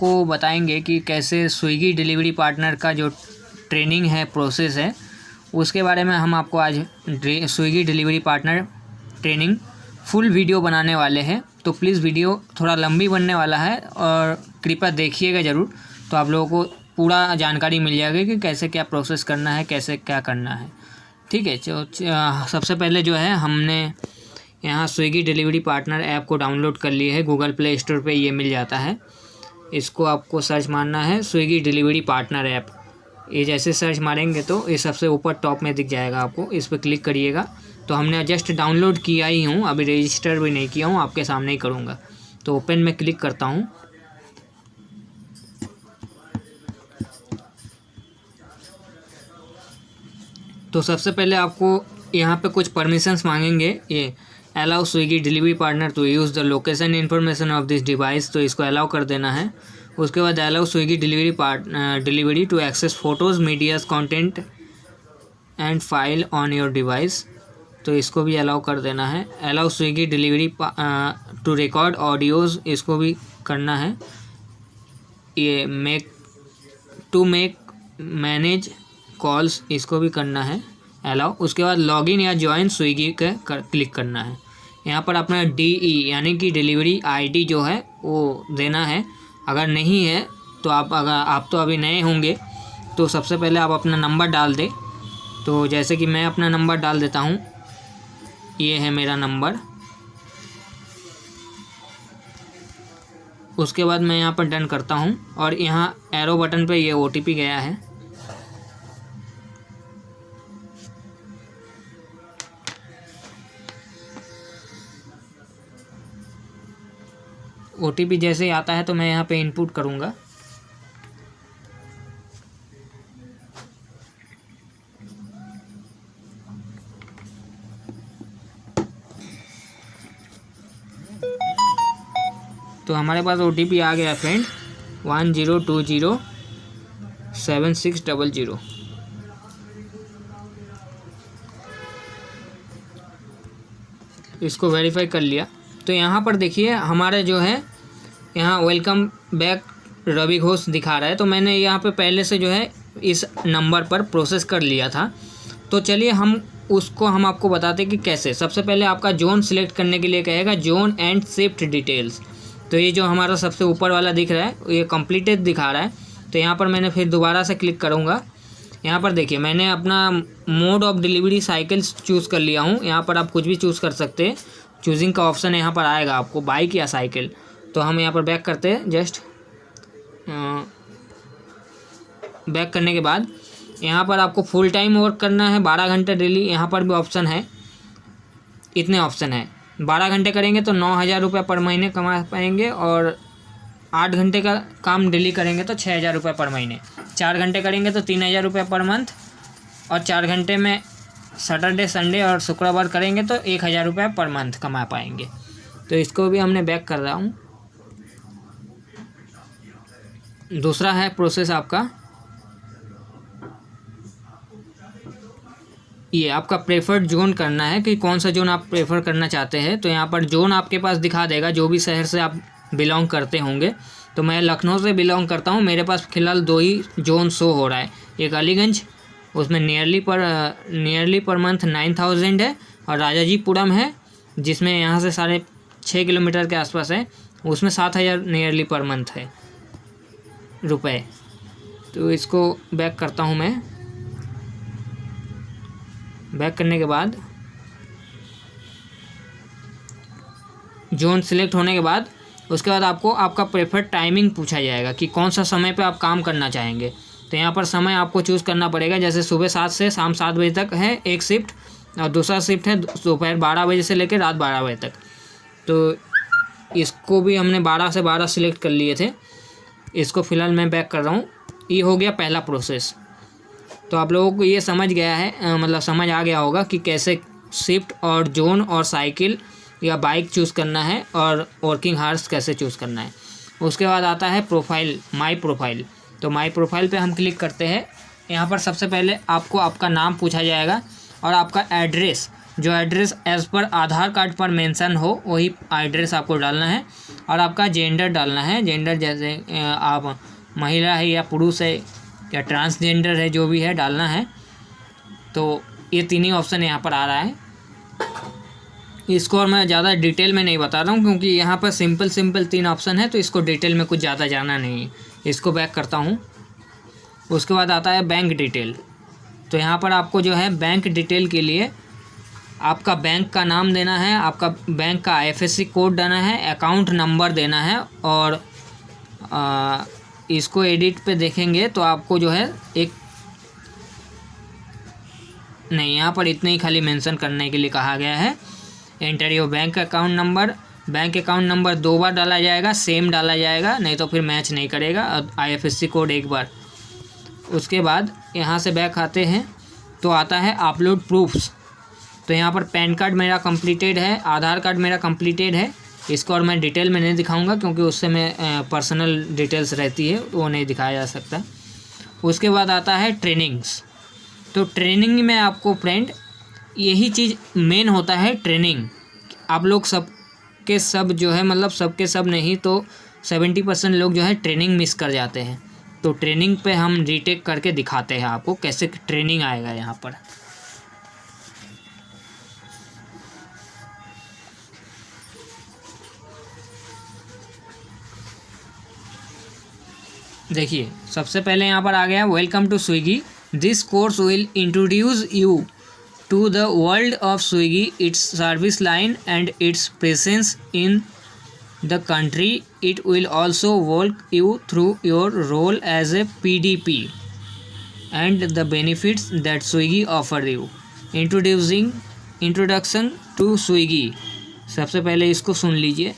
आपको बताएंगे कि कैसे स्विगी डिलीवरी पार्टनर का जो ट्रेनिंग है, प्रोसेस है, उसके बारे में हम आपको आज Swiggy delivery partner training full video बनाने वाले हैं। तो प्लीज़ वीडियो थोड़ा लंबी बनने वाला है और कृपया देखिएगा ज़रूर, तो आप लोगों को पूरा जानकारी मिल जाएगी कि कैसे क्या प्रोसेस करना है, कैसे क्या करना है। ठीक है। सबसे पहले जो है हमने यहाँ स्विगी डिलीवरी पार्टनर ऐप को डाउनलोड कर लिए है। गूगल प्ले स्टोर पे ये मिल जाता है। इसको आपको सर्च मारना है स्विगी डिलीवरी पार्टनर ऐप। ये जैसे सर्च मारेंगे तो ये सबसे ऊपर टॉप में दिख जाएगा आपको, इस पर क्लिक करिएगा। तो हमने जस्ट डाउनलोड किया ही हूँ, अभी रजिस्टर भी नहीं किया हूँ, आपके सामने ही करूँगा। तो ओपन में क्लिक करता हूँ। तो सबसे पहले आपको यहाँ पे कुछ परमिशंस मांगेंगे। ये allow Swiggy delivery partner to use the location information of this device, तो इसको अलाउ कर देना है। उसके बाद allow Swiggy delivery to access photos, medias, content and file on your device, तो इसको भी अलाउ कर देना है। Allow Swiggy delivery to record audios, इसको भी करना है। ये मेक मैनेज कॉल्स, इसको भी करना है अलाउ। उसके बाद लॉगिन या ज्वाइन स्विगी के क्लिक करना है। यहाँ पर अपना DE यानी कि डिलीवरी ID जो है वो देना है। अगर नहीं है तो आप तो अभी नए होंगे, तो सबसे पहले आप अपना नंबर डाल दें। तो जैसे कि मैं अपना नंबर डाल देता हूँ, ये है मेरा नंबर। उसके बाद मैं यहाँ पर डन करता हूँ और यहाँ एरो बटन पे ये OTP गया है। OTP जैसे ही आता है तो मैं यहाँ पे इनपुट करूँगा। तो हमारे पास OTP आ गया फ्रेंड, 10207600। इसको वेरीफाई कर लिया। तो यहाँ पर देखिए हमारा जो है यहाँ वेलकम बैक रवि घोष दिखा रहा है। तो मैंने यहाँ पे पहले से जो है इस नंबर पर प्रोसेस कर लिया था। तो चलिए हम आपको बताते हैं कि कैसे। सबसे पहले आपका जोन सिलेक्ट करने के लिए कहेगा जोन एंड शिफ्ट डिटेल्स। तो ये जो हमारा सबसे ऊपर वाला दिख रहा है ये कंप्लीटेड दिखा रहा है। तो यहाँ पर मैंने फिर दोबारा से क्लिक करूँगा। यहाँ पर देखिए मैंने अपना mode of delivery cycles choose कर लिया हूँ। यहाँ पर आप कुछ भी चूज़ कर सकते हैं, चूजिंग का ऑप्शन यहाँ पर आएगा आपको, बाइक या साइकिल। तो हम यहाँ पर बैक करते हैं। जस्ट बैक करने के बाद यहाँ पर आपको फुल टाइम वर्क करना है, 12 घंटे डेली। यहाँ पर भी ऑप्शन है, इतने ऑप्शन है। 12 घंटे करेंगे तो 9,000 रुपये पर महीने कमा पाएंगे, और 8 घंटे का काम डेली करेंगे तो 6,000 रुपये पर महीने। 4 घंटे करेंगे तो 3,000 रुपये पर मंथ, और 4 घंटे में सैटरडे संडे और शुक्रवार करेंगे तो 1,000 रुपये पर मंथ कमा पाएंगे। तो इसको भी हमने बैक कर रहा हूँ। दूसरा है प्रोसेस आपका, ये आपका प्रेफर्ड जोन करना है कि कौन सा जोन आप प्रेफर करना चाहते हैं। तो यहाँ पर जोन आपके पास दिखा देगा, जो भी शहर से आप बिलोंग करते होंगे। तो मैं लखनऊ से बिलोंग करता हूँ, मेरे पास फ़िलहाल 2 ही जोन शो हो रहा है। एक अलीगंज, उसमें नियरली पर मंथ 9,000 है, और राजाजीपुरम है जिसमें यहाँ से 6.5 किलोमीटर के आसपास है, उसमें 7,000 नियरली पर मंथ है रुपए। तो इसको बैक करता हूँ मैं। बैक करने के बाद जोन सिलेक्ट होने के बाद उसके बाद आपको आपका प्रेफर्ड टाइमिंग पूछा जाएगा कि कौन सा समय पे आप काम करना चाहेंगे। तो यहाँ पर समय आपको चूज़ करना पड़ेगा। जैसे सुबह 7 से शाम 7 बजे तक है एक शिफ्ट, और दूसरा शिफ्ट है दोपहर 12 बजे से लेकर रात 12 बजे तक। तो इसको भी हमने 12 से 12 सिलेक्ट कर लिए थे। इसको फ़िलहाल मैं बैक कर रहा हूँ। ये हो गया पहला प्रोसेस। तो आप लोगों को ये समझ गया है, मतलब समझ आ गया होगा कि कैसे शिफ्ट और जोन और साइकिल या बाइक चूज़ करना है, और वर्किंग हार्स कैसे चूज़ करना है। उसके बाद आता है प्रोफाइल, माई प्रोफाइल। तो माई प्रोफाइल पे हम क्लिक करते हैं। यहाँ पर सबसे पहले आपको आपका नाम पूछा जाएगा, और आपका एड्रेस, जो एड्रेस एज़ पर आधार कार्ड पर मेंशन हो वही एड्रेस आपको डालना है। और आपका जेंडर डालना है, जेंडर जैसे आप महिला है या पुरुष है या ट्रांसजेंडर है, जो भी है डालना है। तो ये तीन ही ऑप्शन यहाँ पर आ रहा है। इसको और मैं ज़्यादा डिटेल में नहीं बता रहा हूँ क्योंकि यहाँ पर सिंपल तीन ऑप्शन है, तो इसको डिटेल में कुछ ज़्यादा जाना नहीं है। इसको बैक करता हूँ। उसके बाद आता है बैंक डिटेल। तो यहाँ पर आपको जो है बैंक डिटेल के लिए आपका बैंक का नाम देना है, आपका बैंक का IFSC कोड देना है, अकाउंट नंबर देना है, और इसको एडिट पे देखेंगे तो आपको जो है एक नहीं, यहाँ पर इतने ही खाली मेंशन करने के लिए कहा गया है। Enter your bank account number. Bank account number 2 बार डाला जाएगा, सेम डाला जाएगा, नहीं तो फिर मैच नहीं करेगा। IFSC कोड 1 बार। उसके बाद यहाँ से बैक आते हैं तो आता है अपलोड प्रूफ्स। तो यहाँ पर पैन कार्ड मेरा कंप्लीटेड है, आधार कार्ड मेरा कंप्लीटेड है। इसको और मैं डिटेल में नहीं दिखाऊंगा क्योंकि उससे मैं पर्सनल डिटेल्स रहती है, वो नहीं दिखाया जा सकता। उसके बाद आता है ट्रेनिंग्स। तो ट्रेनिंग में आपको फ्रेंड यही चीज़ मेन होता है, ट्रेनिंग। आप लोग सब के सब जो है, मतलब सब के सब नहीं तो 70% लोग जो है ट्रेनिंग मिस कर जाते हैं। तो ट्रेनिंग पे हम रीटेक करके दिखाते हैं आपको कैसे ट्रेनिंग आएगा यहाँ पर। देखिए सबसे पहले यहाँ पर आ गया welcome to Swiggy. This course will introduce you to the world of Swiggy, its service line and its presence in the country. It will also walk you through your role as a PDP and the benefits that Swiggy offer you. Introduction to Swiggy। सबसे पहले इसको सुन लीजिए।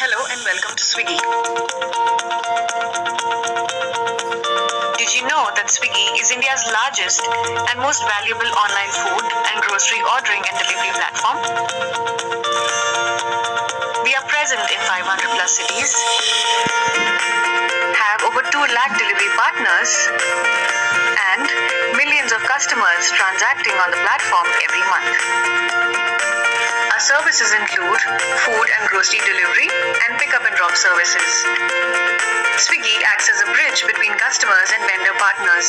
Hello and welcome to Swiggy. Did you know that Swiggy is India's largest and most valuable online food and grocery ordering and delivery platform? We are present in 500 plus cities, have over 2 lakh delivery partners, and millions of customers transacting on the platform every month. Our services include food and grocery delivery and pick-up and drop services. Swiggy acts as a bridge between customers and vendor partners.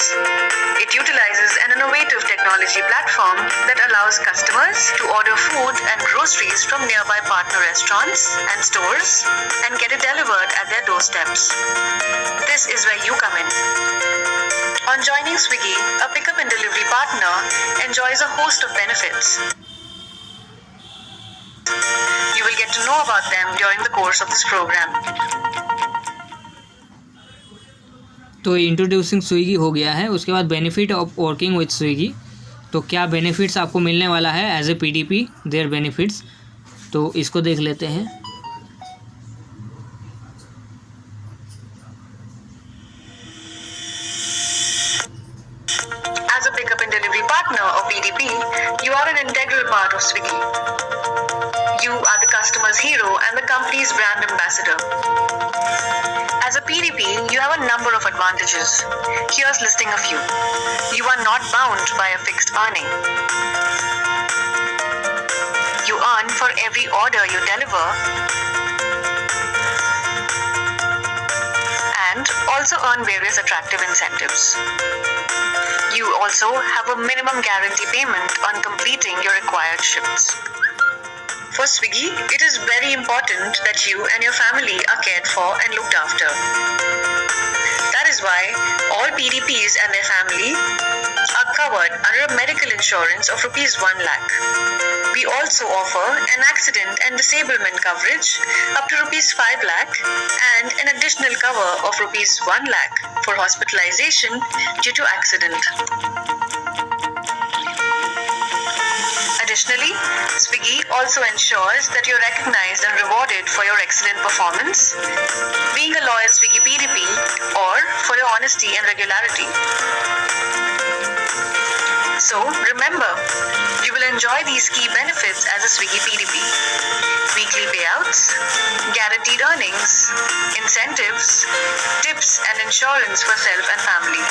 It utilizes an innovative technology platform that allows customers to order food and groceries from nearby partner restaurants and stores and get it delivered at their doorsteps. This is where you come in. On joining Swiggy, a pickup and delivery partner enjoys a host of benefits. You will get to know about them during the course of this program. तो introducing Swiggy हो गया है। उसके बाद benefit of working with Swiggy. तो क्या benefits आपको मिलने वाला है as a PDP, their benefits. तो इसको देख लेते हैं। As a pickup and delivery partner or PDP, you are an integral part of Swiggy. You are the customer's hero and the company's brand ambassador. As a PDP, you have a number of advantages. Here's listing a few. You are not bound by a fixed earning. You earn for every order you deliver and also earn various attractive incentives. You also have a minimum guarantee payment on completing your required shifts. For Swiggy, it is very important that you and your family are cared for and looked after. That is why all PDPs and their family are covered under a medical insurance of Rs 1 lakh. We also offer an accident and disablement coverage up to Rs 5 lakh and an additional cover of Rs 1 lakh for hospitalization due to accident. Additionally, Swiggy also ensures that you're recognized and rewarded for your excellent performance, being a loyal Swiggy PDP, or for your honesty and regularity. So, remember, you will enjoy these key benefits as a Swiggy PDP. Weekly payouts, guaranteed earnings, incentives, tips and insurance for self and family.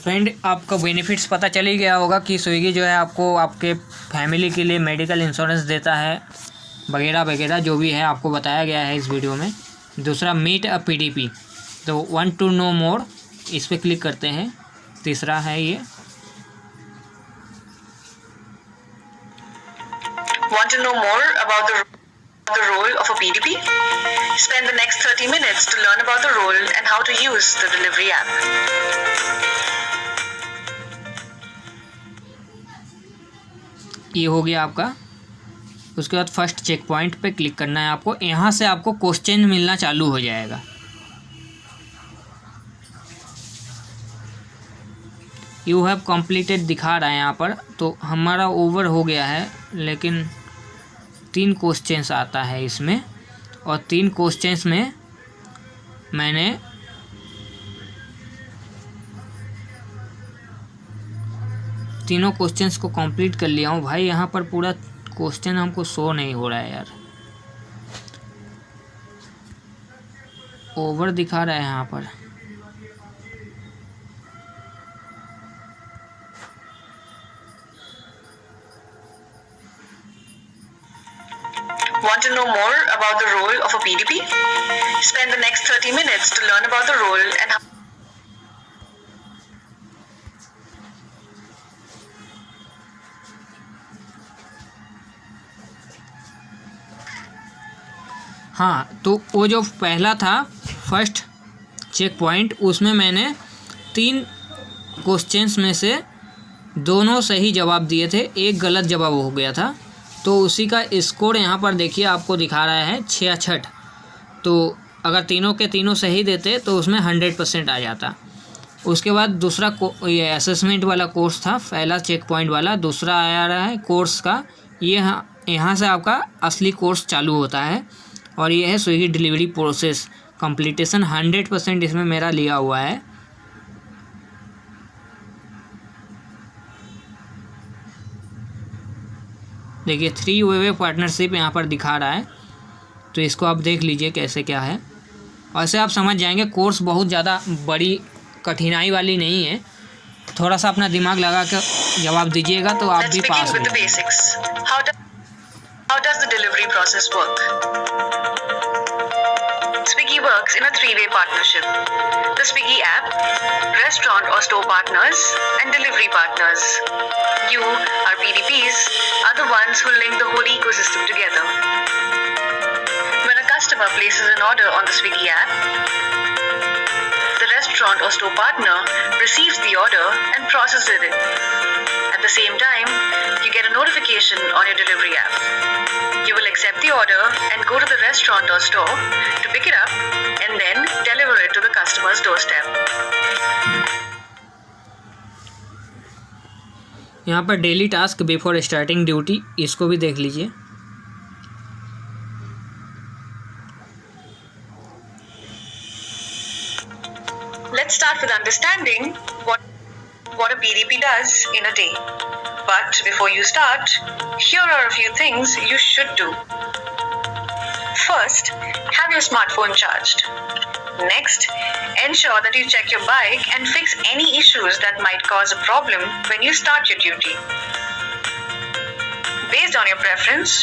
Friend, आपको benefits पता चल ही गया होगा कि Swiggy जो है आपको आपके फैमिली के लिए मेडिकल इंश्योरेंस देता है वगैरह वगैरह, जो भी है आपको बताया गया है इस वीडियो में। दूसरा, मीट अ पीडीपी, तो वांट टू नो मोर, इस पर क्लिक करते हैं। तीसरा है ये, Want to know more about the role of a PDP? Spend the next 30 minutes to learn about the role and how to use the delivery app. ये हो गया आपका। उसके बाद फर्स्ट चेक पॉइंट पे क्लिक करना है आपको। यहाँ से आपको क्वेश्चन मिलना चालू हो जाएगा। यू हैव कंप्लीटेड दिखा रहा है यहाँ पर, तो हमारा ओवर हो गया है, लेकिन 3 क्वेश्चंस आता है इसमें, और 3 क्वेश्चंस में मैंने तीनों क्वेश्चंस को कंप्लीट कर लिया हूँ। भाई यहाँ पर पूरा क्वेश्चन हमको शो नहीं हो रहा है यार, ओवर दिखा रहा है यहाँ पर। Want to know more about the role of a PDP? Spend the next 30 minutes to learn about the role and how हाँ, तो वो जो पहला था फर्स्ट चेक पॉइंट, उसमें मैंने 3 क्वेश्चंस में से दोनों सही जवाब दिए थे, एक गलत जवाब हो गया था। तो उसी का स्कोर यहाँ पर देखिए आपको दिखा रहा है 66। तो अगर तीनों के तीनों सही देते तो उसमें 100% आ जाता। उसके बाद दूसरा ये असेसमेंट वाला कोर्स था, पहला चेक पॉइंट वाला। दूसरा आया रहा है कोर्स का, ये यहाँ से आपका असली कोर्स चालू होता है। और ये है स्विगी डिलीवरी प्रोसेस कंप्लीटेशन, 100% इसमें मेरा लिया हुआ है। देखिए 3 वे पार्टनरशिप यहाँ पर दिखा रहा है, तो इसको आप देख लीजिए कैसे क्या है। वैसे आप समझ जाएंगे, कोर्स बहुत ज़्यादा बड़ी कठिनाई वाली नहीं है। थोड़ा सा अपना दिमाग लगा कर जवाब दीजिएगा तो आप भी पास हो जाएंगे। How does the delivery process work? Swiggy works in a 3-way partnership. The Swiggy app, restaurant or store partners, and delivery partners. You, our PDPs, are the ones who link the whole ecosystem together. When a customer places an order on the Swiggy app, the restaurant or store partner receives the order and processes it. At the same time, you get a notification on your delivery app. You will accept the order and go to the restaurant or store to pick it up and then deliver it to the customer's doorstep. यहाँ पर daily task before starting duty, इसको भी देख लीजिए। Let's start with understanding what a PDP does in a day. But before you start, here are a few things you should do. First, have your smartphone charged. Next, ensure that you check your bike and fix any issues that might cause a problem when you start your duty. Based on your preference,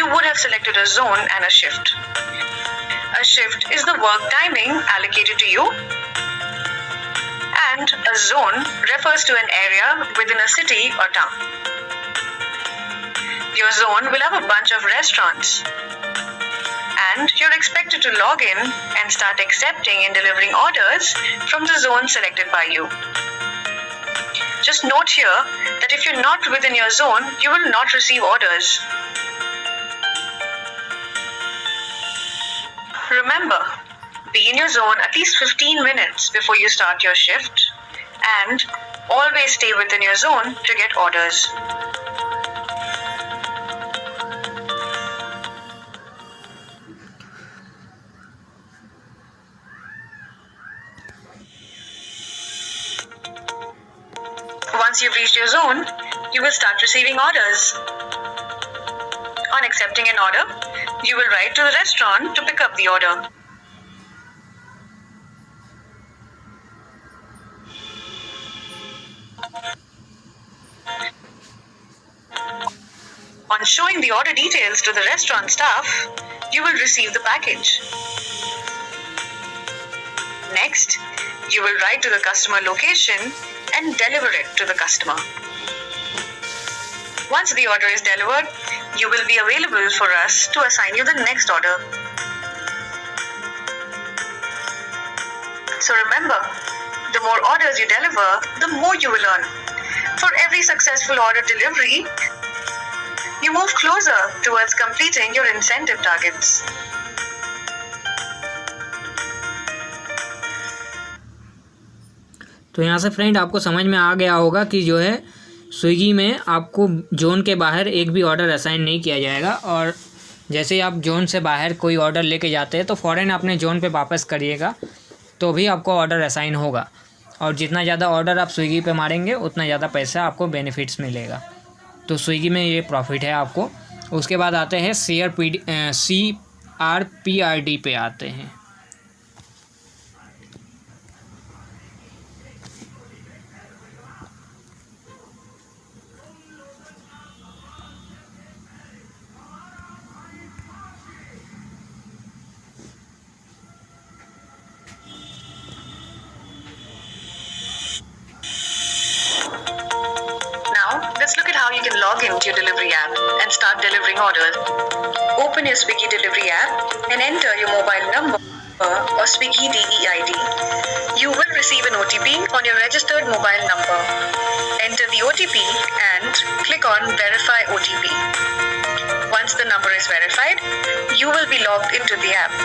you would have selected a zone and a shift. A shift is the work timing allocated to you, and a zone refers to an area within a city or town. Your zone will have a bunch of restaurants, and you're expected to log in and start accepting and delivering orders from the zone selected by you. Just note here that if you're not within your zone, you will not receive orders. Remember, be in your zone at least 15 minutes before you start your shift, and always stay within your zone to get orders. Once you've reached your zone, you will start receiving orders. On accepting an order, you will write to the restaurant to pick up the order. showing the order details to the restaurant staff, you will receive the package. Next, you will write to the customer location and deliver it to the customer. Once the order is delivered, you will be available for us to assign you the next order. So remember, the more orders you deliver, the more you will earn. For every successful order delivery, you move closer towards completing your incentive targets. तो यहाँ से friend आपको समझ में आ गया होगा कि जो है स्विगी में आपको जोन के बाहर एक भी ऑर्डर असाइन नहीं किया जाएगा, और जैसे ही आप जोन से बाहर कोई ऑर्डर लेके जाते हैं तो फ़ौरन अपने जोन पे वापस करिएगा, तो भी आपको ऑर्डर असाइन होगा। और जितना ज़्यादा ऑर्डर आप स्विगी पे मारेंगे उतना ज़्यादा पैसा आपको बेनिफिट्स मिलेगा। तो स्विगी में ये प्रॉफिट है आपको। उसके बाद आते हैं CRPRD पे आते हैं। Let's look at how you can log into your delivery app and start delivering orders. Open your Swiggy delivery app and enter your mobile number or Swiggy DEID. You will receive an OTP on your registered mobile number. Enter the OTP and click on Verify OTP. Once the number is verified, you will be logged into the app.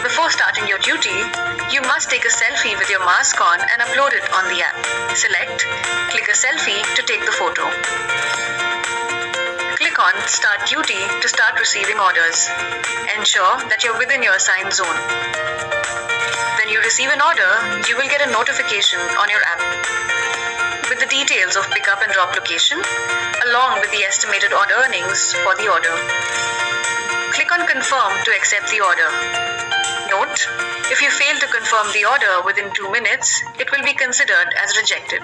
Before starting your duty, you must take a selfie with your mask on and upload it on the app. Select Click a selfie to take the photo. Click on Start Duty to start receiving orders. Ensure that you're within your assigned zone. When you receive an order, you will get a notification on your app with the details of pickup and drop location, along with the estimated order earnings for the order. Click on Confirm to accept the order. Note, if you fail to confirm the order within 2 minutes, it will be considered as rejected.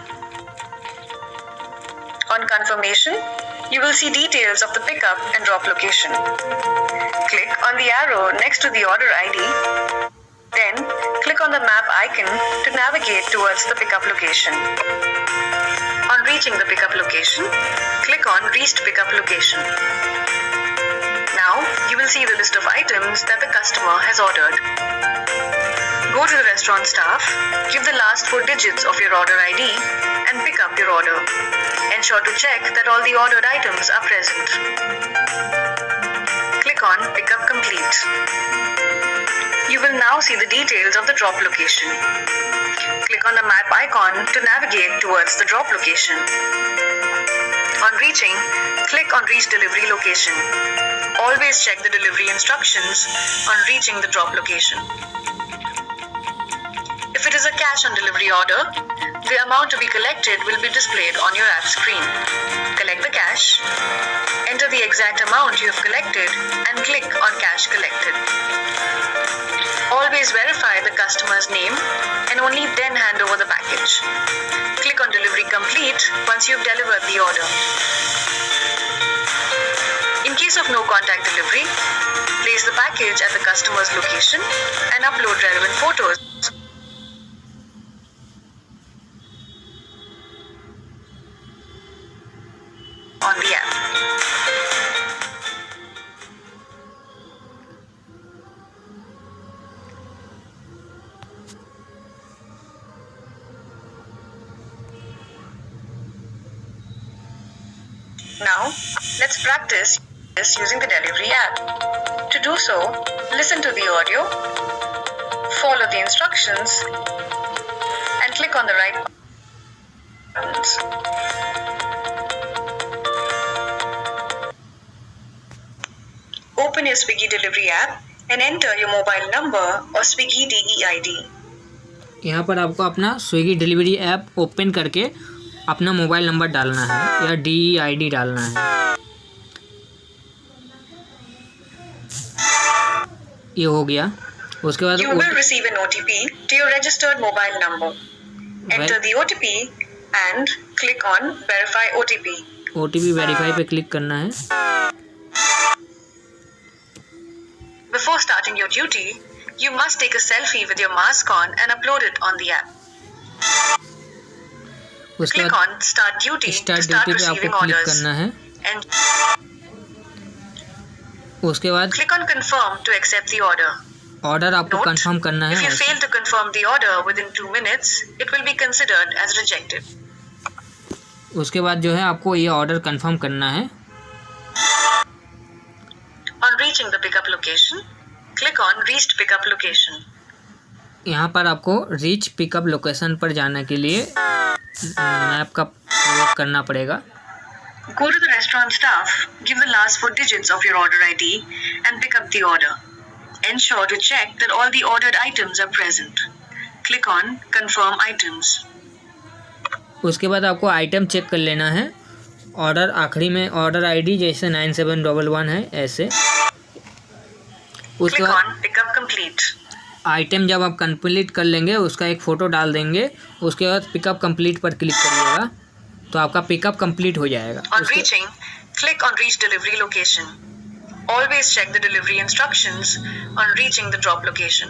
On confirmation, you will see details of the pickup and drop location. Click on the arrow next to the order ID. Then, click on the map icon to navigate towards the pickup location. On reaching the pickup location, click on Reached Pickup Location. Now, you will see the list of items that the customer has ordered. Go to the restaurant staff, give the last 4 digits of your order ID and pick up your order. Ensure to check that all the ordered items are present. Click on Pickup Complete. You will now see the details of the drop location. Click on the map icon to navigate towards the drop location. On reaching, click on Reach Delivery Location. Always check the delivery instructions on reaching the drop location. If it is a cash on delivery order, the amount to be collected will be displayed on your app screen. Collect the cash, enter the exact amount you have collected and click on Cash Collected. Always verify the customer's name and only then hand over the package. Click on Delivery Complete once you've delivered the order. In case of no contact delivery, place the package at the customer's location and upload relevant photos on the app. Now, let's practice using the delivery app. To do so, listen to the audio, follow the instructions, and click on the right buttons. Open your Swiggy delivery app and enter your mobile number or Swiggy DEID. यहाँ पर आपको अपना Swiggy delivery app open करके अपना mobile number डालना है या DEID डालना है। ये हो गया। उसके बाद You will receive an OTP to your registered mobile number. Enter the OTP and click on Verify OTP. OTP verify पे क्लिक करना है। Before starting your duty, you must take a selfie with your mask on and upload it on the app. उसके Click बाद on Start Duty to start start duty पे आपको receiving click orders. करना है। And उसके बाद click on Confirm to accept the order. Order आपको Note, confirm करना if है। you fail to confirm the order within 2 minutes, it will be considered as rejected. उसके बाद जो है आपको ये ऑर्डर कंफर्म करना है। On reaching the pickup location, click on Reached Pickup Location. यहाँ पर आपको रीच पिकअप लोकेशन पर जाने के लिए मैप का प्रयोग करना पड़ेगा। Go to the restaurant staff, give the last 4 digits of your order ID and pick up the order. Ensure to check that all the ordered items are present. Click on Confirm Items. उसके बाद आपको item check कर लेना है। Order आखिरी में order ID जैसे 9711 है ऐसे। उसके Click बाद on Pickup Complete. आइटम जब आप कंप्लीट कर लेंगे उसका एक फ़ोटो डाल देंगे। उसके बाद पिकअप कंप्लीट पर क्लिक करिएगा तो आपका पिकअप कंप्लीट हो जाएगा। On reaching, click on Reach Delivery Location. Always check the delivery instructions on reaching the drop location.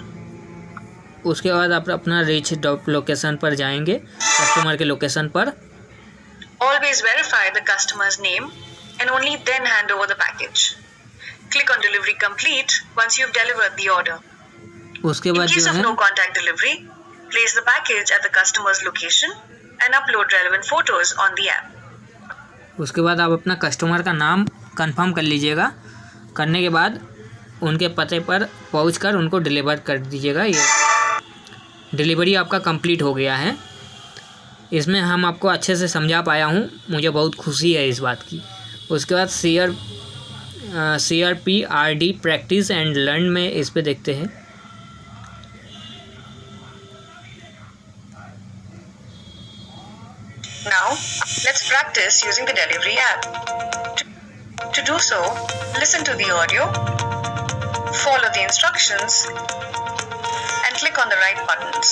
उसके बाद आप अपना रीच ड्रॉप लोकेशन पर जाएंगे, कस्टमर के लोकेशन पर। Always verify the customer's name and only then hand over the package. Click on Delivery Complete once you've delivered the order. उसके In बाद case जो of है no contact delivery, place the package at the customer's location and upload relevant photos on the app. उसके बाद आप अपना customer का नाम कंफर्म कर लीजिएगा। करने के बाद उनके पते पर पहुंचकर उनको डिलीवर कर दीजिएगा। ये डिलीवरी आपका कंप्लीट हो गया है। इसमें हम आपको अच्छे से समझा पाया हूँ, मुझे बहुत खुशी है इस बात की। उसके बाद CRP-RD प्रैक्टिस एंड लर्न में इस पे देखते हैं। Now, let's practice using the delivery app. To do so, listen to the audio, follow the instructions, and click on the right buttons.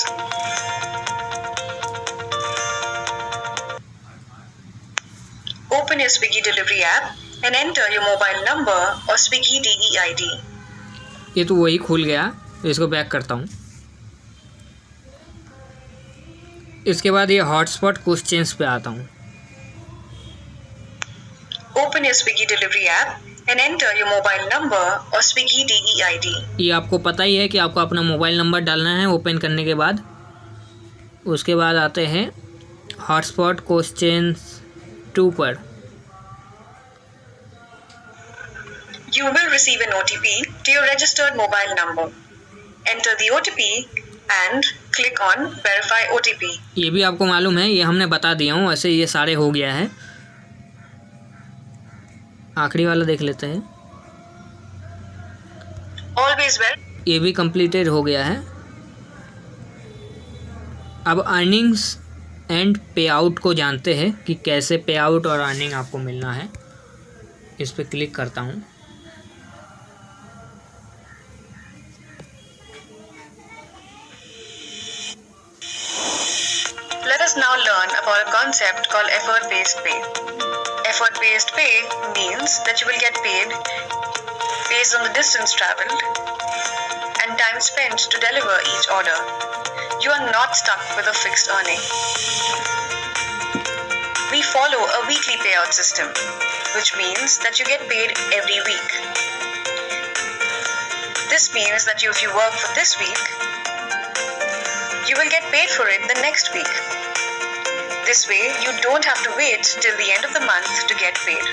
Open your Swiggy delivery app and enter your mobile number or Swiggy DEID. ये तो वही खुल गया, तो इसको back करता हूँ। इसके बाद ये हॉटस्पॉट क्वेश्चंस पे आता हूँ। Open your Swiggy delivery app and enter your mobile number or Swiggy DEID. ये आपको पता ही है कि आपको अपना मोबाइल नंबर डालना है ओपन करने के बाद। उसके बाद आते हैं हॉटस्पॉट क्वेश्चंस 2 पर। You will receive an OTP to your registered mobile number. Enter the OTP and click on Verify OTP. ये भी आपको मालूम है, ये हमने बता दिया हूँ, ऐसे ये सारे हो गया है। आखिरी वाला देख लेते हैं। Always ये भी कंप्लीटेड हो गया है। अब अर्निंग्स एंड पे आउट को जानते हैं कि कैसे पे आउट और अर्निंग आपको मिलना है। इस पर क्लिक करता हूँ। Let us now learn about a concept called effort-based pay. Effort-based pay means that you will get paid based on the distance traveled and time spent to deliver each order. You are not stuck with a fixed earning. We follow a weekly payout system, which means that you get paid every week. This means that if you work for this week, you will get paid for it the next week. This way, you don't have to wait till the end of the month to get paid.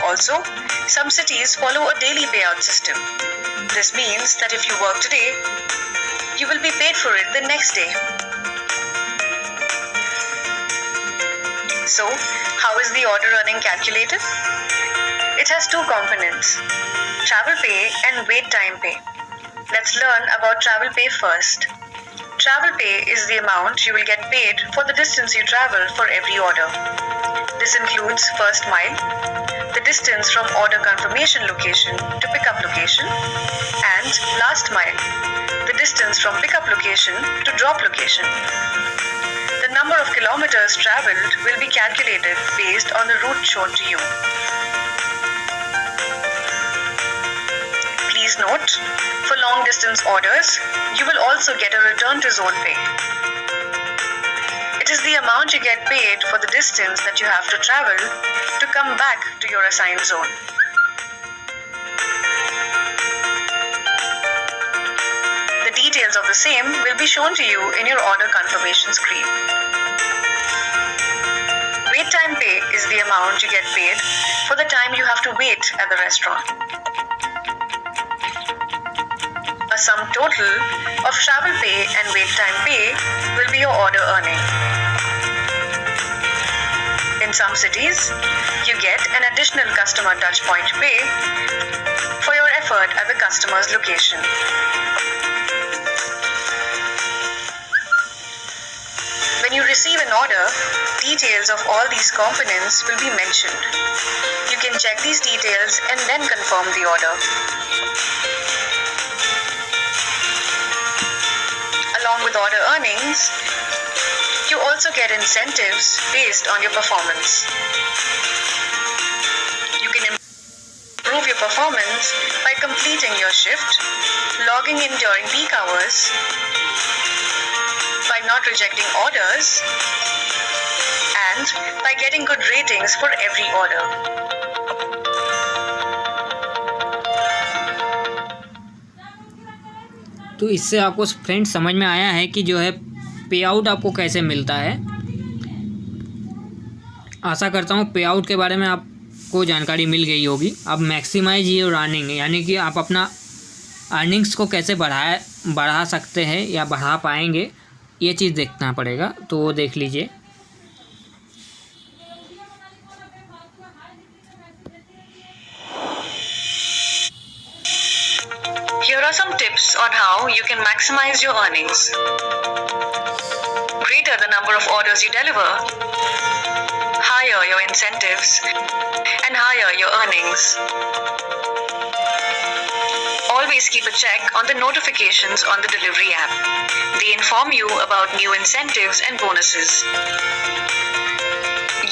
Also, some cities follow a daily payout system. This means that if you work today, you will be paid for it the next day. So, how is the order earning calculated? It has 2 components, travel pay and wait time pay. Let's learn about travel pay first. Travel pay is the amount you will get paid for the distance you travel for every order. This includes first mile, the distance from order confirmation location to pickup location, and last mile, the distance from pickup location to drop location. The number of kilometers traveled will be calculated based on the route shown to you. Please note, for long distance orders, you will also get a return to zone pay. It is the amount you get paid for the distance that you have to travel to come back to your assigned zone. The details of the same will be shown to you in your order confirmation screen. Wait time pay is the amount you get paid for the time you have to wait at the restaurant. A sum total of travel pay and wait time pay will be your order earning. In some cities, you get an additional customer touchpoint pay for your effort at the customer's location. When you receive an order, details of all these components will be mentioned. You can check these details and then confirm the order. Along with order earnings, you also get incentives based on your performance. You can improve your performance by completing your shift, logging in during peak hours, by not rejecting orders, and by getting good ratings for every order. तो इससे आपको friend समझ में आया है कि जो है पे आउट आपको कैसे मिलता है। आशा करता हूँ पे आउट के बारे में आपको जानकारी मिल गई होगी। अब मैक्सिमाइज योर अर्निंग, यानी कि आप अपना अर्निंग्स को कैसे बढ़ा सकते हैं या बढ़ा पाएंगे, ये चीज़ देखना पड़ेगा। तो वो देख लीजिए। Here are some tips on how you can maximize your earnings. Greater the number of orders you deliver, higher your incentives, and higher your earnings. Always keep a check on the notifications on the delivery app. They inform you about new incentives and bonuses.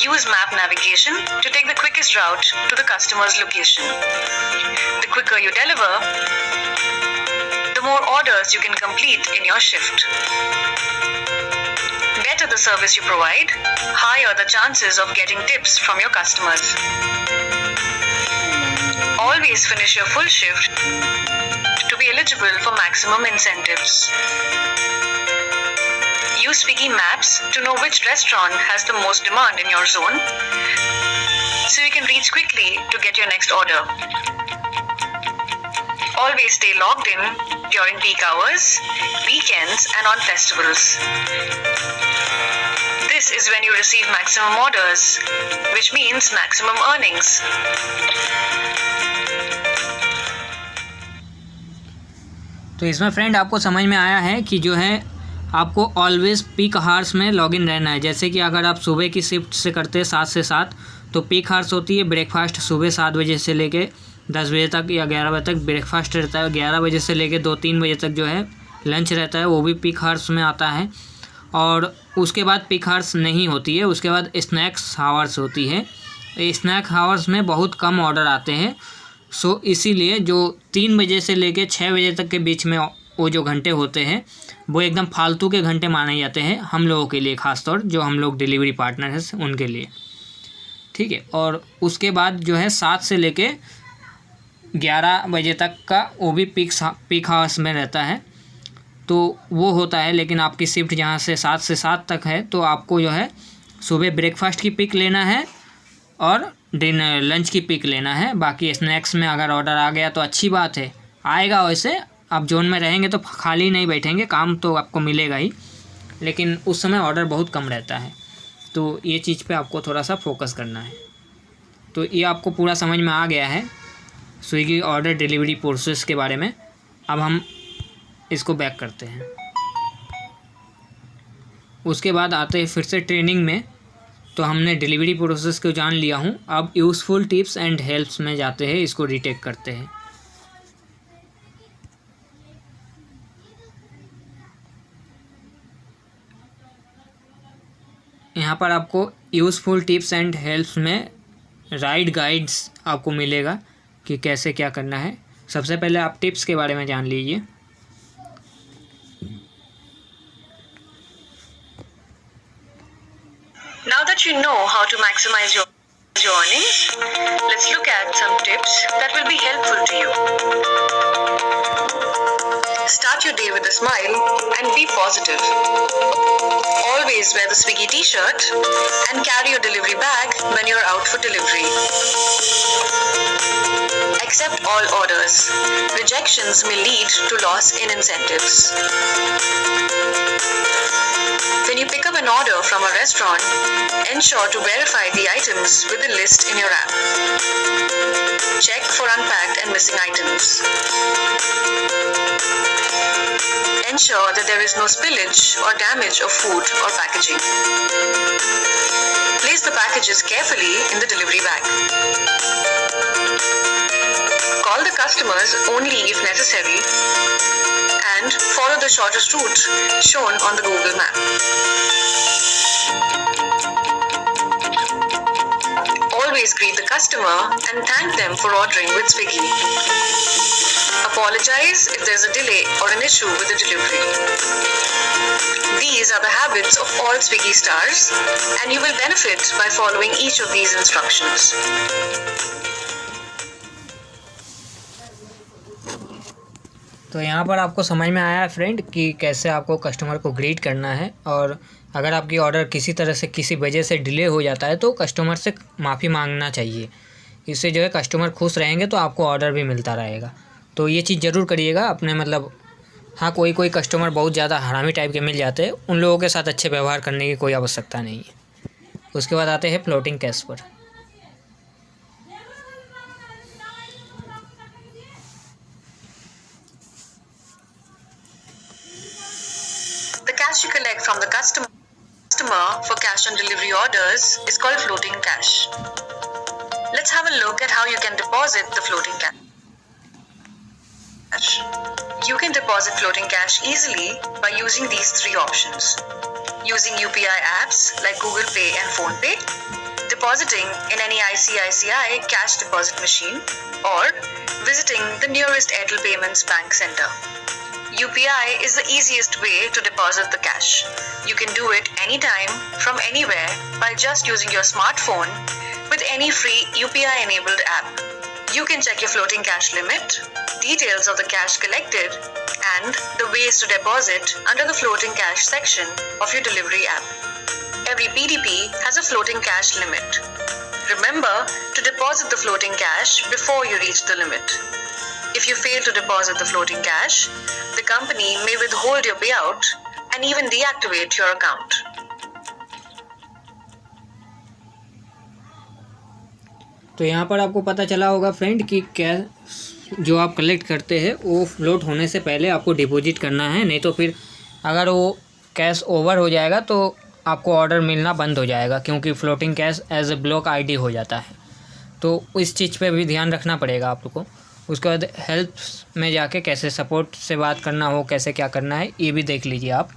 Use map navigation to take the quickest route to the customer's location. The quicker you deliver, the more orders you can complete in your shift. Better the service you provide, higher the chances of getting tips from your customers. Always finish your full shift to be eligible for maximum incentives. Use Swiggy Maps to know which restaurant has the most demand in your zone, so you can reach quickly to get your next order. Always stay logged in during peak hours, weekends, and on festivals. This is when you receive maximum orders, which means maximum earnings. तो इसमें friend आपको समझ में आया है कि जो है आपको ऑलवेज़ पीक हार्स में लॉगिन रहना है। जैसे कि अगर आप सुबह की शिफ्ट से करते हैं 7 से 7, तो पीक हार्स होती है ब्रेकफास्ट सुबह 7 बजे से लेके 10 बजे तक या 11 बजे तक ब्रेकफास्ट रहता है। 11 बजे से लेके 2-3 बजे तक जो है लंच रहता है, वो भी पीक हार्स में आता है। और उसके बाद पीक हार्स नहीं होती है, उसके बाद स्नैक्स हावर्स होती है। स्नैक हावर्स में बहुत कम ऑर्डर आते हैं। सो इसीलिए जो 3 बजे से लेके 6 बजे तक के बीच में वो जो घंटे होते हैं वो एकदम फालतू के घंटे माने जाते हैं हम लोगों के लिए, ख़ासतौर जो हम लोग डिलीवरी पार्टनर हैं उनके लिए, ठीक है। और उसके बाद जो है 7 से लेके 11 बजे तक का वो भी पीक हावर्स में रहता है, तो वो होता है। लेकिन आपकी शिफ्ट जहाँ से 7 से 7 तक है, तो आपको जो है सुबह ब्रेकफास्ट की पिक लेना है और डिनर लंच की पिक लेना है। बाकी स्नैक्स में अगर ऑर्डर आ गया तो अच्छी बात है, आएगा। वैसे आप जोन में रहेंगे तो खाली नहीं बैठेंगे, काम तो आपको मिलेगा ही, लेकिन उस समय ऑर्डर बहुत कम रहता है। तो ये चीज़ पे आपको थोड़ा सा फोकस करना है। तो ये आपको पूरा समझ में आ गया है स्विगी ऑर्डर डिलीवरी प्रोसेस के बारे में। अब हम इसको बैक करते हैं। उसके बाद आते हैं फिर से ट्रेनिंग में। तो हमने डिलीवरी प्रोसेस को जान लिया हूँ। अब यूज़फुल टिप्स एंड हेल्प्स में जाते हैं, इसको रीटेक करते हैं। यहाँ पर आपको यूज़फुल टिप्स एंड हेल्प्स में राइड गाइड्स आपको मिलेगा कि कैसे क्या करना है। सबसे पहले आप टिप्स के बारे में जान लीजिए। Now that you know how to maximize your earnings, let's look at some tips that will be helpful to you. Start your day with a smile and be positive. Always wear the Swiggy t-shirt and carry your delivery bag when you're out for delivery. Accept all orders. Rejections may lead to loss in incentives. When you pick up an order from a restaurant, ensure to verify the items with the list in your app. Check for unpacked and missing items. Ensure that there is no spillage or damage of food or packaging. Place the packages carefully in the delivery bag. Call the customers only if necessary and follow the shortest route shown on the Google map. Always greet the customer and thank them for ordering with Swiggy. Apologize if there's a delay or an issue with the delivery. These are the habits of all Swiggy stars, and you will benefit by following each of these instructions. तो यहाँ पर आपको समझ में आया friend कि कैसे आपको कस्टमर को ग्रीट करना है, और अगर आपकी ऑर्डर किसी तरह से किसी वजह से डिले हो जाता है तो कस्टमर से माफ़ी मांगना चाहिए। इससे जो है कस्टमर खुश रहेंगे तो आपको ऑर्डर भी मिलता रहेगा। तो ये चीज़ ज़रूर करिएगा अपने मतलब। हाँ, कोई कोई कस्टमर बहुत ज़्यादा हरामी टाइप के मिल जाते हैं, उन लोगों के साथ अच्छे व्यवहार करने की कोई आवश्यकता नहीं है। उसके बाद आते हैं फ्लोटिंग कैश पर। The cash you collect from the customer for cash on delivery orders is called floating cash. Let's have a look at how you can deposit the floating cash. You can deposit floating cash easily by using these three options. Using UPI apps like Google Pay and PhonePe, depositing in any ICICI cash deposit machine, or visiting the nearest Airtel Payments Bank Center. UPI is the easiest way to deposit the cash. You can do it anytime, from anywhere, by just using your smartphone with any free UPI-enabled app. You can check your floating cash limit, details of the cash collected, and the ways to deposit under the floating cash section of your delivery app. Every PDP has a floating cash limit. Remember to deposit the floating cash before you reach the limit. If you fail to deposit the floating cash, the company may withhold your payout and even deactivate your account. तो यहाँ पर आपको पता चला होगा friend कि cash जो आप कलेक्ट करते हैं वो फ्लोट होने से पहले आपको डिपॉजिट करना है, नहीं तो फिर अगर वो कैश ओवर हो जाएगा तो आपको ऑर्डर मिलना बंद हो जाएगा, क्योंकि floating cash as a block ID हो जाता है। तो इस चीज़ पे भी ध्यान रखना पड़ेगा आप लोग को। उसके बाद हेल्प में जाके कैसे सपोर्ट से बात करना हो, कैसे क्या करना है, ये भी देख लीजिए आप।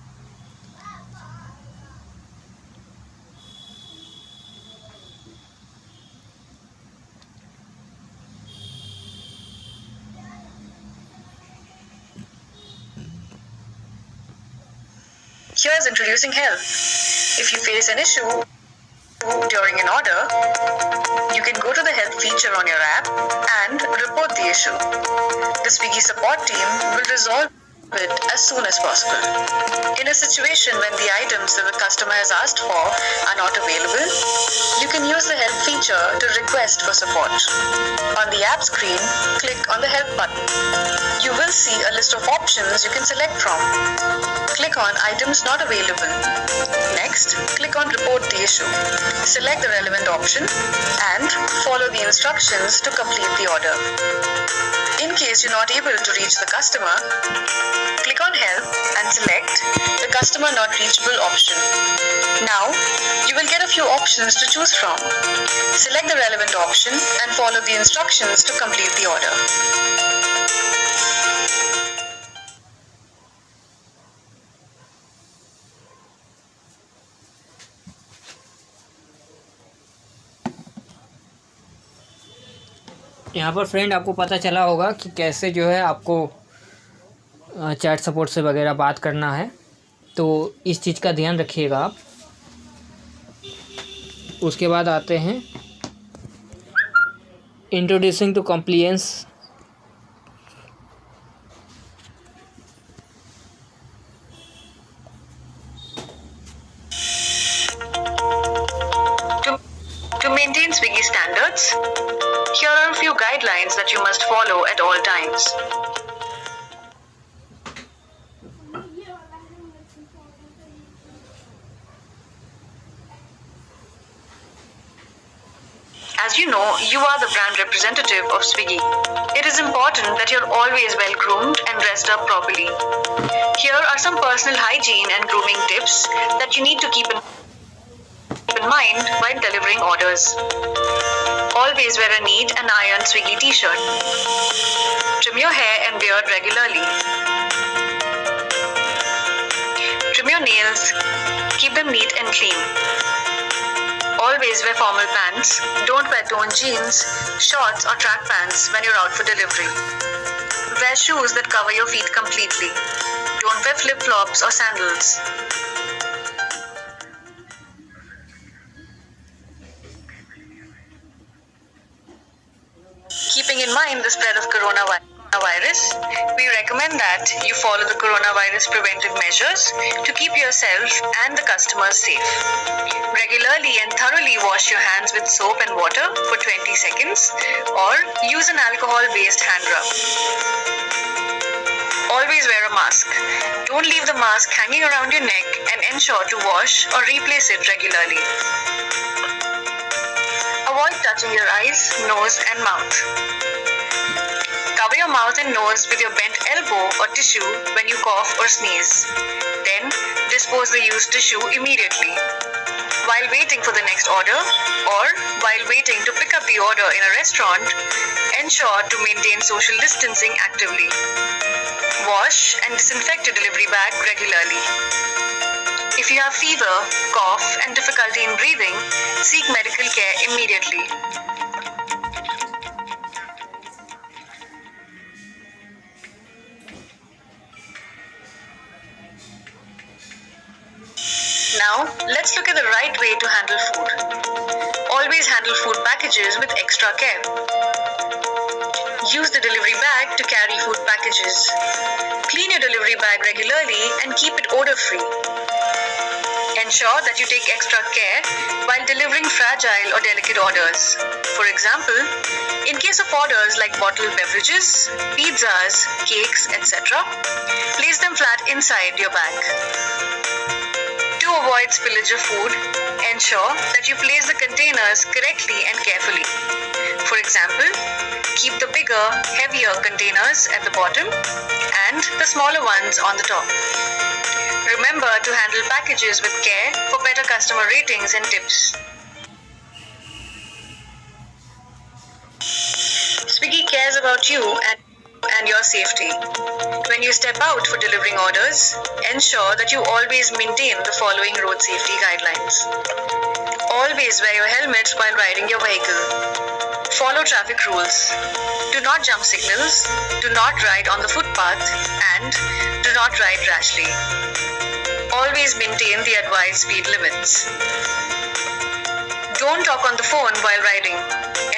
Here's introducing help. If you face an issue during an order, you can go to the help feature on your app and report the issue. The Swiggy support team will resolve it as soon as possible. In a situation when the items that the customer has asked for are not available, you can use the help feature to request for support. On the app screen, click on the help button. You will see a list of options you can select from. Click on items not available. Next, click on report the issue. Select the relevant option and follow the instructions to complete the order. In case you're not able to reach the customer, click on help and select the customer not reachable option. Now, you will get a few options to choose from. Select the relevant option and follow the instructions to complete the order. यहाँ पर friend आपको पता चला होगा कि कैसे जो है आपको चैट सपोर्ट से वगैरह बात करना है, तो इस चीज़ का ध्यान रखिएगा आप। उसके बाद आते हैं introducing to compliance. To maintain Swiggy standards, here are a few guidelines that you must follow at all times. As you know, you are the brand representative of Swiggy. It is important that you're always well groomed and dressed up properly. Here are some personal hygiene and grooming tips that you need to keep in mind while delivering orders. Always wear a neat and ironed Swiggy t-shirt. Trim your hair and beard regularly. Trim your nails. Keep them neat and clean. Always wear formal pants. Don't wear torn jeans, shorts or track pants when you're out for delivery. Wear shoes that cover your feet completely. Don't wear flip-flops or sandals. Keeping in mind the spread of coronavirus, we recommend that you follow the coronavirus preventive measures to keep yourself and the customers safe. Regularly and thoroughly wash your hands with soap and water for 20 seconds or use an alcohol-based hand rub. Always wear a mask. Don't leave the mask hanging around your neck and ensure to wash or replace it regularly. Avoid touching your eyes, nose and mouth. Cover your mouth and nose with your bent elbow or tissue when you cough or sneeze. Then, dispose the used tissue immediately. While waiting for the next order or while waiting to pick up the order in a restaurant, ensure to maintain social distancing actively. Wash and disinfect your delivery bag regularly. If you have fever, cough, and difficulty in breathing, seek medical care immediately. Now, let's look at the right way to handle food. Always handle food packages with extra care. Use the delivery bag to carry food packages. Clean your delivery bag regularly and keep it odor-free. Ensure that you take extra care while delivering fragile or delicate orders. For example, in case of orders like bottled beverages, pizzas, cakes, etc., place them flat inside your bag. To avoid spillage of food, ensure that you place the containers correctly and carefully. For example, keep the bigger, heavier containers at the bottom and the smaller ones on the top. Remember to handle packages with care for better customer ratings and tips. Swiggy cares about you and your safety. When you step out for delivering orders, ensure that you always maintain the following road safety guidelines. Always wear your helmet while riding your vehicle. Follow traffic rules. Do not jump signals, do not ride on the footpath, and do not ride rashly. Always maintain the advised speed limits. Don't talk on the phone while riding.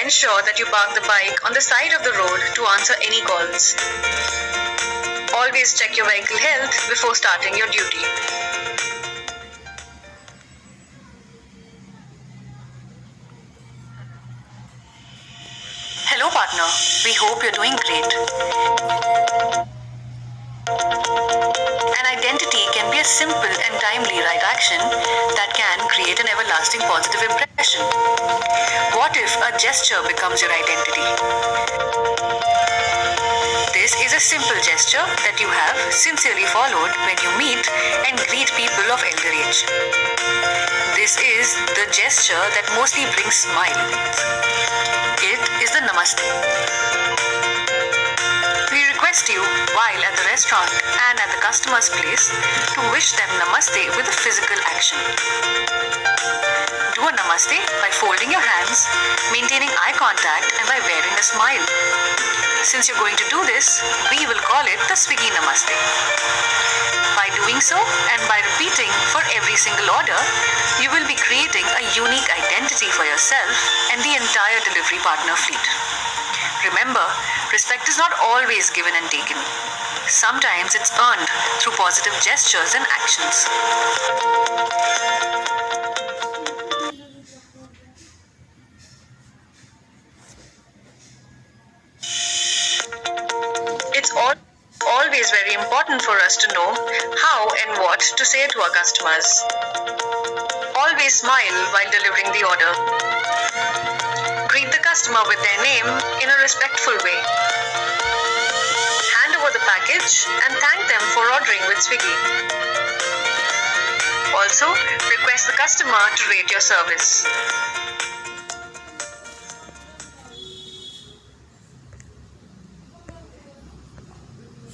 Ensure that you park the bike on the side of the road to answer any calls. Always check your vehicle health before starting your duty. Hello partner, we hope you're doing great. An identity can be a simple and timely right action that can create an everlasting positive impression. What if a gesture becomes your identity? This is a simple gesture that you have sincerely followed when you meet and greet people of elder age. This is the gesture that mostly brings smile. It is the Namaste. We request you, while at the restaurant and at the customer's place, to wish them Namaste with a physical action. Do a Namaste by folding your hands maintaining eye contact, and by wearing a smile. Since you're going to do this, we will call it the Swiggy Namaste. By doing so, and by repeating for every single order, you will be creating a unique identity for yourself and the entire delivery partner fleet. Remember, respect is not always given and taken. Sometimes it's earned through positive gestures and actions. It's always very important for us to know how and what to say to our customers. Always smile while delivering the order. Greet the customer with their name in a respectful way. Hand over the package and thank them for ordering with Swiggy. Also, request the customer to rate your service.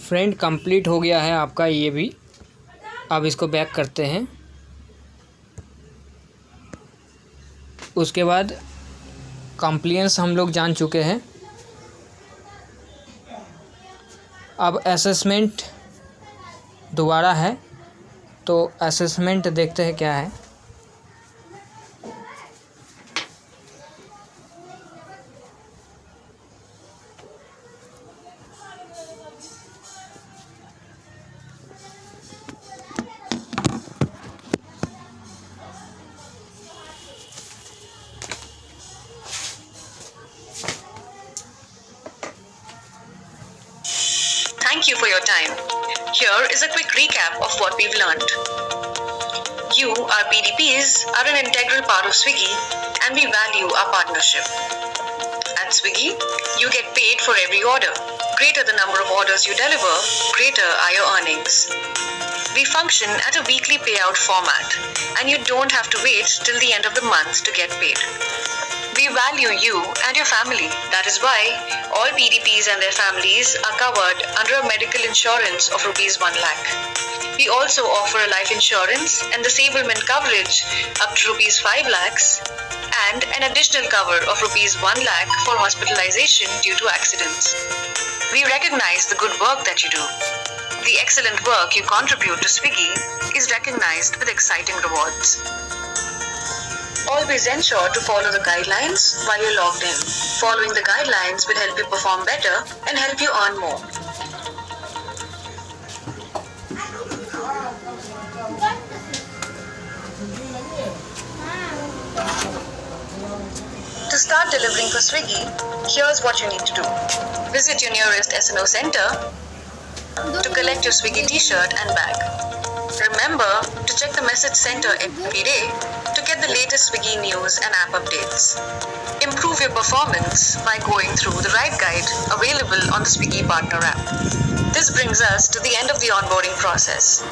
Friend complete हो गया है आपका ये भी। अब इसको back करते हैं। उसके बाद कंप्लेंट्स हम लोग जान चुके हैं। अब असेसमेंट दोबारा है, तो असेसमेंट देखते हैं क्या है। Thank you for your time. Here is a quick recap of what we've learned. You, our PDPs, are an integral part of Swiggy and we value our partnership. At Swiggy, you get paid for every order. Greater the number of orders you deliver, greater are your earnings. We function at a weekly payout format and you don't have to wait till the end of the month to get paid. We value you and your family. That is why all PDPs and their families are covered under a medical insurance of Rs 1 lakh. We also offer a life insurance and disablement coverage up to Rs 5 lakhs and an additional cover of Rs 1 lakh for hospitalization due to accidents. We recognize the good work that you do. The excellent work you contribute to Swiggy is recognized with exciting rewards. Always ensure to follow the guidelines while you're logged in. Following the guidelines will help you perform better and help you earn more. To start delivering for Swiggy, here's what you need to do. Visit your nearest SNO center to collect your Swiggy t-shirt and bag. Remember to check the message center every day to get the latest Swiggy news and app updates. Improve your performance by going through the Ride Guide available on the Swiggy Partner app. This brings us to the end of the onboarding process.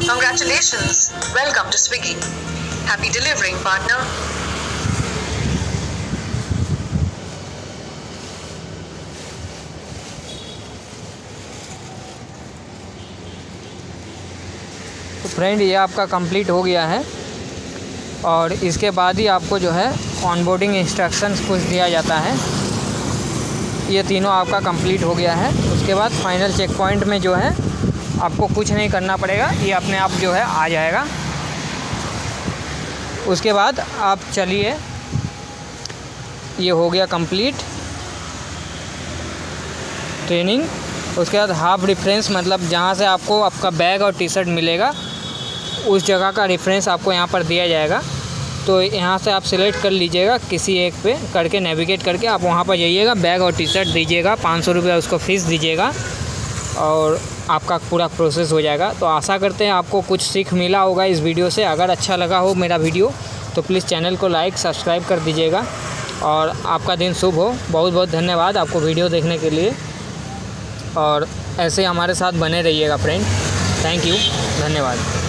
Congratulations! Welcome to Swiggy. Happy delivering, partner. तो friend ये आपका complete हो गया है और इसके बाद ही आपको जो है ऑनबोर्डिंग इंस्ट्रक्शंस कुछ दिया जाता है। ये तीनों आपका कंप्लीट हो गया है। उसके बाद फाइनल चेक पॉइंट में जो है आपको कुछ नहीं करना पड़ेगा, ये अपने आप जो है आ जाएगा। उसके बाद आप चलिए, ये हो गया कंप्लीट ट्रेनिंग। उसके बाद हाफ रेफरेंस, मतलब जहाँ से आपको आपका बैग और टी शर्ट मिलेगा उस जगह का रेफरेंस आपको यहाँ पर दिया जाएगा। तो यहाँ से आप सिलेक्ट कर लीजिएगा, किसी एक पे करके नेविगेट करके आप वहाँ पर जाइएगा, बैग और टी शर्ट दीजिएगा, 500 रुपये उसको फ़ीस दीजिएगा और आपका पूरा प्रोसेस हो जाएगा। तो आशा करते हैं आपको कुछ सीख मिला होगा इस वीडियो से। अगर अच्छा लगा हो मेरा वीडियो तो प्लीज़ चैनल को लाइक सब्सक्राइब कर दीजिएगा और आपका दिन शुभ हो। बहुत बहुत धन्यवाद आपको वीडियो देखने के लिए और ऐसे हमारे साथ बने रहिएगा फ्रेंड। थैंक यू, धन्यवाद।